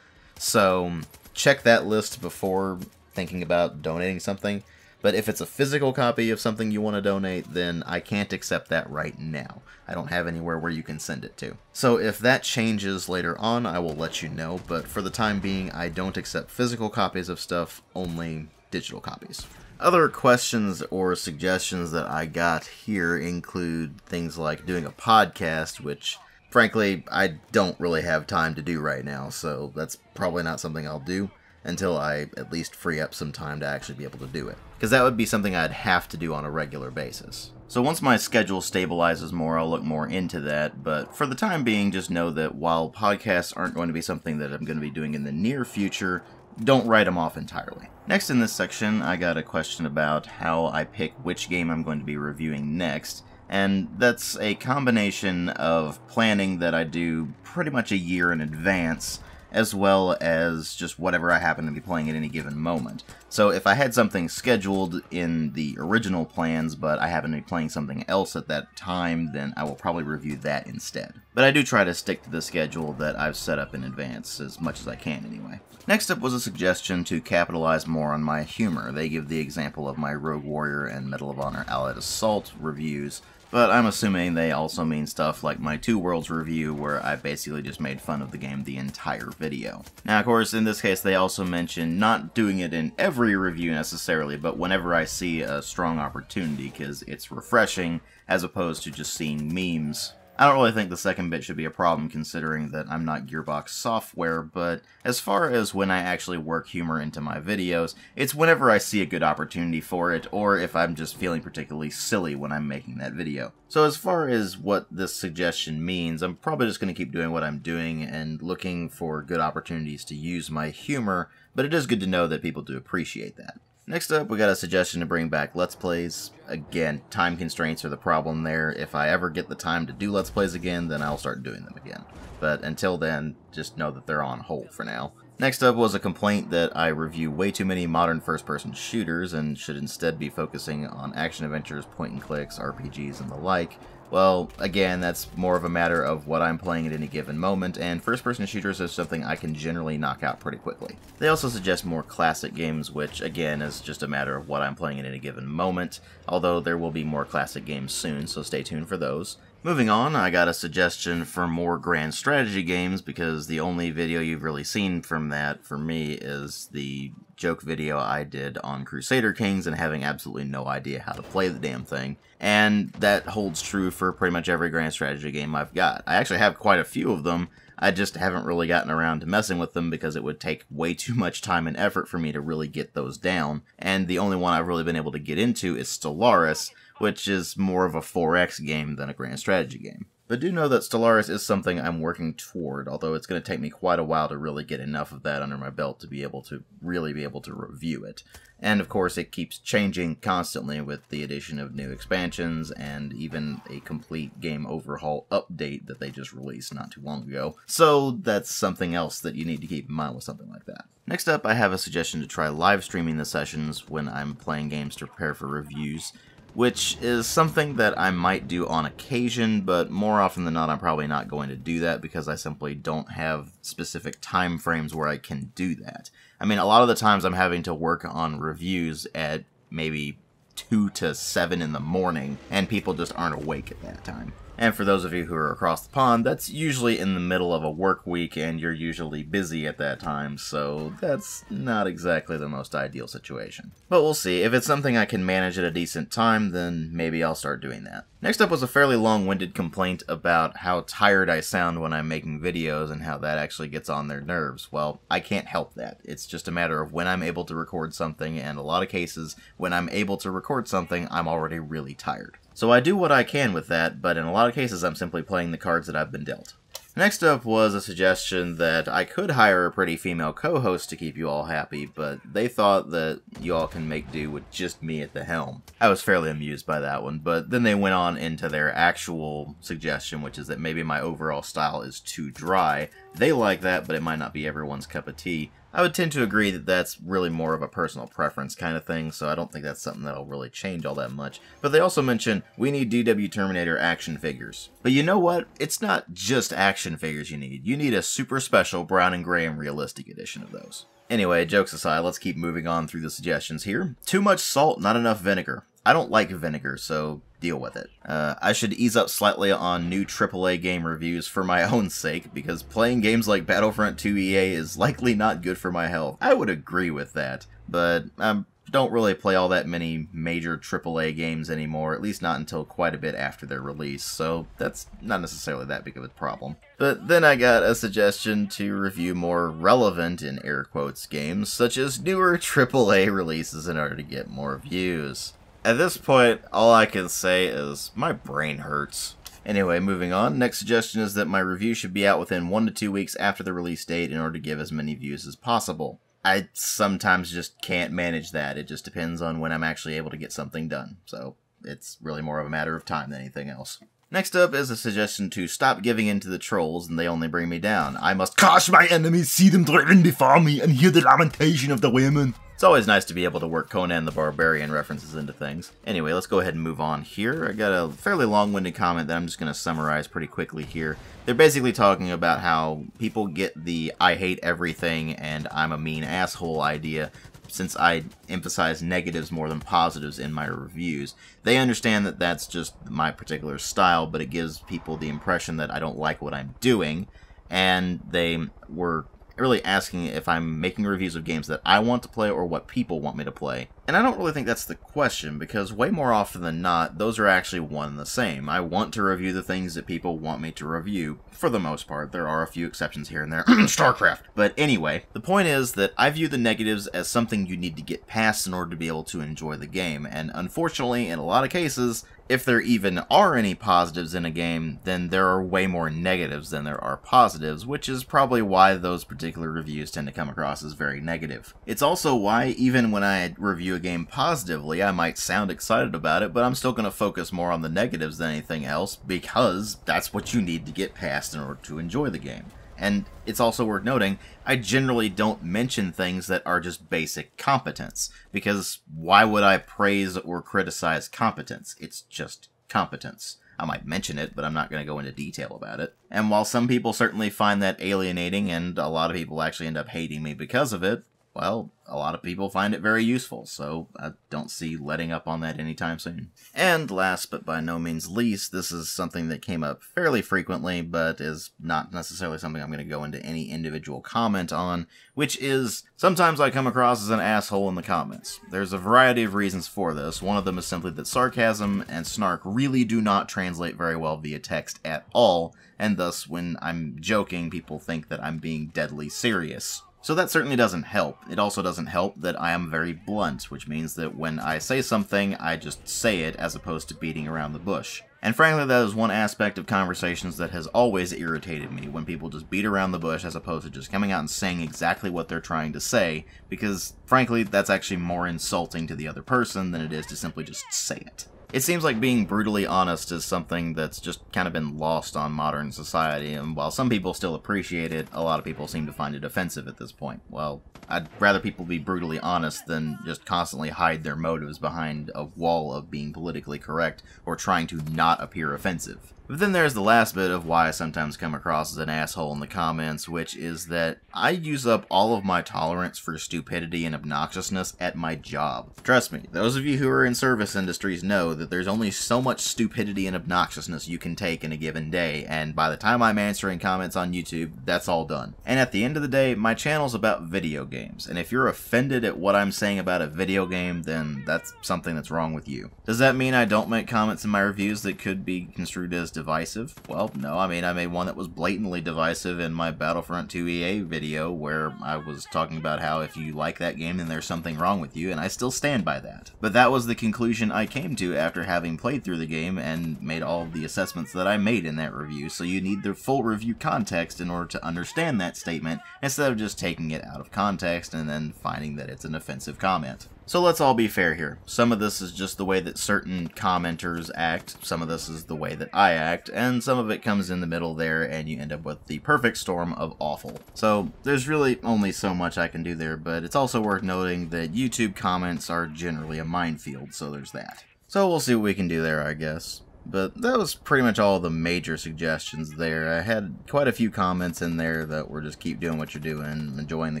[SPEAKER 1] So check that list before thinking about donating something. But if it's a physical copy of something you want to donate, then I can't accept that right now. I don't have anywhere where you can send it to. So if that changes later on, I will let you know, but for the time being, I don't accept physical copies of stuff, only digital copies. Other questions or suggestions that I got here include things like doing a podcast, which frankly I don't really have time to do right now, so that's probably not something I'll do. until I at least free up some time to actually be able to do it. Because that would be something I'd have to do on a regular basis. So once my schedule stabilizes more, I'll look more into that, but for the time being, just know that while podcasts aren't going to be something that I'm going to be doing in the near future, don't write them off entirely. Next in this section, I got a question about how I pick which game I'm going to be reviewing next, and that's a combination of planning that I do pretty much a year in advance, as well as just whatever I happen to be playing at any given moment. So if I had something scheduled in the original plans, but I happen to be playing something else at that time, then I will probably review that instead. But I do try to stick to the schedule that I've set up in advance, as much as I can anyway. Next up was a suggestion to capitalize more on my humor. They give the example of my Rogue Warrior and Medal of Honor Allied Assault reviews, but I'm assuming they also mean stuff like my Two Worlds review, where I basically just made fun of the game the entire video. Now, of course, in this case, they also mention not doing it in every review necessarily, but whenever I see a strong opportunity, because it's refreshing, as opposed to just seeing memes. I don't really think the second bit should be a problem, considering that I'm not Gearbox software, but as far as when I actually work humor into my videos, it's whenever I see a good opportunity for it, or if I'm just feeling particularly silly when I'm making that video. So as far as what this suggestion means, I'm probably just going to keep doing what I'm doing and looking for good opportunities to use my humor, but it is good to know that people do appreciate that. Next up, we got a suggestion to bring back Let's Plays. Again, time constraints are the problem there. If I ever get the time to do Let's Plays again, then I'll start doing them again. But until then, just know that they're on hold for now. Next up was a complaint that I review way too many modern first-person shooters and should instead be focusing on action-adventures, point-and-clicks, RPGs, and the like. Well, again, that's more of a matter of what I'm playing at any given moment, and first-person shooters is something I can generally knock out pretty quickly. They also suggest more classic games, which, again, is just a matter of what I'm playing at any given moment, although there will be more classic games soon, so stay tuned for those. Moving on, I got a suggestion for more grand strategy games, because the only video you've really seen from that, for me, is the joke video I did on Crusader Kings and having absolutely no idea how to play the damn thing. And that holds true for pretty much every grand strategy game I've got. I actually have quite a few of them. I just haven't really gotten around to messing with them because it would take way too much time and effort for me to really get those down. And the only one I've really been able to get into is Stellaris, which is more of a 4X game than a grand strategy game. But do know that Stellaris is something I'm working toward, although it's going to take me quite a while to really get enough of that under my belt to be able to really be able to review it. And of course it keeps changing constantly with the addition of new expansions and even a complete game overhaul update that they just released not too long ago. So that's something else that you need to keep in mind with something like that. Next up, I have a suggestion to try live streaming the sessions when I'm playing games to prepare for reviews, which is something that I might do on occasion, but more often than not I'm probably not going to do that because I simply don't have specific time frames where I can do that. I mean, a lot of the times I'm having to work on reviews at maybe 2 to 7 in the morning, and people just aren't awake at that time. And for those of you who are across the pond, that's usually in the middle of a work week and you're usually busy at that time, so that's not exactly the most ideal situation. But we'll see. If it's something I can manage at a decent time, then maybe I'll start doing that. Next up was a fairly long-winded complaint about how tired I sound when I'm making videos and how that actually gets on their nerves. Well, I can't help that. It's just a matter of when I'm able to record something, and a lot of cases, when I'm able to record something, I'm already really tired. So I do what I can with that, but in a lot of cases I'm simply playing the cards that I've been dealt. Next up was a suggestion that I could hire a pretty female co-host to keep you all happy, but they thought that you all can make do with just me at the helm. I was fairly amused by that one, but then they went on into their actual suggestion, which is that maybe my overall style is too dry. They like that, but it might not be everyone's cup of tea. I would tend to agree that that's really more of a personal preference kind of thing, so I don't think that's something that'll really change all that much. But they also mention, we need DWTerminator action figures. But you know what? It's not just action figures you need. You need a super special brown and gray and realistic edition of those. Anyway, jokes aside, let's keep moving on through the suggestions here. Too much salt, not enough vinegar. I don't like vinegar, so deal with it. I should ease up slightly on new AAA game reviews for my own sake, because playing games like Battlefront 2 EA is likely not good for my health. I would agree with that, but I'm don't really play all that many major AAA games anymore, at least not until quite a bit after their release, so that's not necessarily that big of a problem. But then I got a suggestion to review more relevant, in air quotes, games, such as newer AAA releases in order to get more views. At this point, all I can say is, my brain hurts. Anyway, moving on, next suggestion is that my review should be out within 1 to 2 weeks after the release date in order to give as many views as possible. I sometimes just can't manage that. It just depends on when I'm actually able to get something done. So it's really more of a matter of time than anything else. Next up is a suggestion to stop giving in to the trolls and they only bring me down. I must crush my enemies, see them driven before me, and hear the lamentation of the women. It's always nice to be able to work Conan the Barbarian references into things. Anyway, let's go ahead and move on here. I got a fairly long-winded comment that I'm just going to summarize pretty quickly here. They're basically talking about how people get the I hate everything and I'm a mean asshole idea since I emphasize negatives more than positives in my reviews. They understand that that's just my particular style, but it gives people the impression that I don't like what I'm doing, and they were really asking if I'm making reviews of games that I want to play or what people want me to play. And I don't really think that's the question, because way more often than not, those are actually one and the same. I want to review the things that people want me to review, for the most part. There are a few exceptions here and there. StarCraft! But anyway, the point is that I view the negatives as something you need to get past in order to be able to enjoy the game, and unfortunately, in a lot of cases, if there even are any positives in a game, then there are way more negatives than there are positives, which is probably why those particular reviews tend to come across as very negative. It's also why, even when I review a game positively, I might sound excited about it, but I'm still going to focus more on the negatives than anything else, because that's what you need to get past in order to enjoy the game. And it's also worth noting, I generally don't mention things that are just basic competence, because why would I praise or criticize competence? It's just competence. I might mention it, but I'm not going to go into detail about it. And while some people certainly find that alienating, and a lot of people actually end up hating me because of it, well, a lot of people find it very useful, so I don't see letting up on that anytime soon. And last but by no means least, this is something that came up fairly frequently, but is not necessarily something I'm going to go into any individual comment on, which is, sometimes I come across as an asshole in the comments. There's a variety of reasons for this. One of them is simply that sarcasm and snark really do not translate very well via text at all, and thus when I'm joking, people think that I'm being deadly serious. So that certainly doesn't help. It also doesn't help that I am very blunt, which means that when I say something, I just say it as opposed to beating around the bush. And frankly, that is one aspect of conversations that has always irritated me, when people just beat around the bush as opposed to just coming out and saying exactly what they're trying to say, because frankly, that's actually more insulting to the other person than it is to simply just say it. It seems like being brutally honest is something that's just kind of been lost on modern society, and while some people still appreciate it, a lot of people seem to find it offensive at this point. Well, I'd rather people be brutally honest than just constantly hide their motives behind a wall of being politically correct or trying to not appear offensive. But then there's the last bit of why I sometimes come across as an asshole in the comments, which is that I use up all of my tolerance for stupidity and obnoxiousness at my job. Trust me, those of you who are in service industries know that there's only so much stupidity and obnoxiousness you can take in a given day, and by the time I'm answering comments on YouTube, that's all done. And at the end of the day, my channel's about video games, and if you're offended at what I'm saying about a video game, then that's something that's wrong with you. Does that mean I don't make comments in my reviews that could be construed as divisive? Well, no. I mean, I made one that was blatantly divisive in my Battlefront 2 EA video, where I was talking about how if you like that game, then there's something wrong with you, and I still stand by that. But that was the conclusion I came to after having played through the game and made all of the assessments that I made in that review, so you need the full review context in order to understand that statement, instead of just taking it out of context and then finding that it's an offensive comment. So let's all be fair here. Some of this is just the way that certain commenters act, some of this is the way that I act, and some of it comes in the middle there, and you end up with the perfect storm of awful. So there's really only so much I can do there, but it's also worth noting that YouTube comments are generally a minefield, so there's that. So we'll see what we can do there, I guess. But that was pretty much all the major suggestions there. I had quite a few comments in there that were just keep doing what you're doing, enjoying the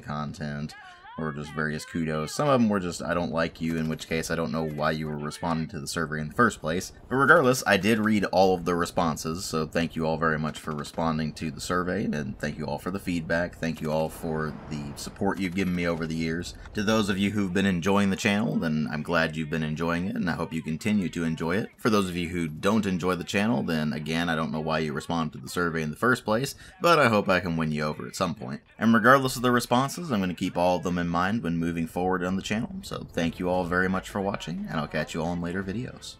[SPEAKER 1] content, or just various kudos. Some of them were just, I don't like you, in which case I don't know why you were responding to the survey in the first place. But regardless, I did read all of the responses, so thank you all very much for responding to the survey, and thank you all for the feedback. Thank you all for the support you've given me over the years. To those of you who've been enjoying the channel, then I'm glad you've been enjoying it, and I hope you continue to enjoy it. For those of you who don't enjoy the channel, then again, I don't know why you responded to the survey in the first place, but I hope I can win you over at some point. And regardless of the responses, I'm going to keep all of them in mind when moving forward on the channel, so thank you all very much for watching, and I'll catch you all in later videos.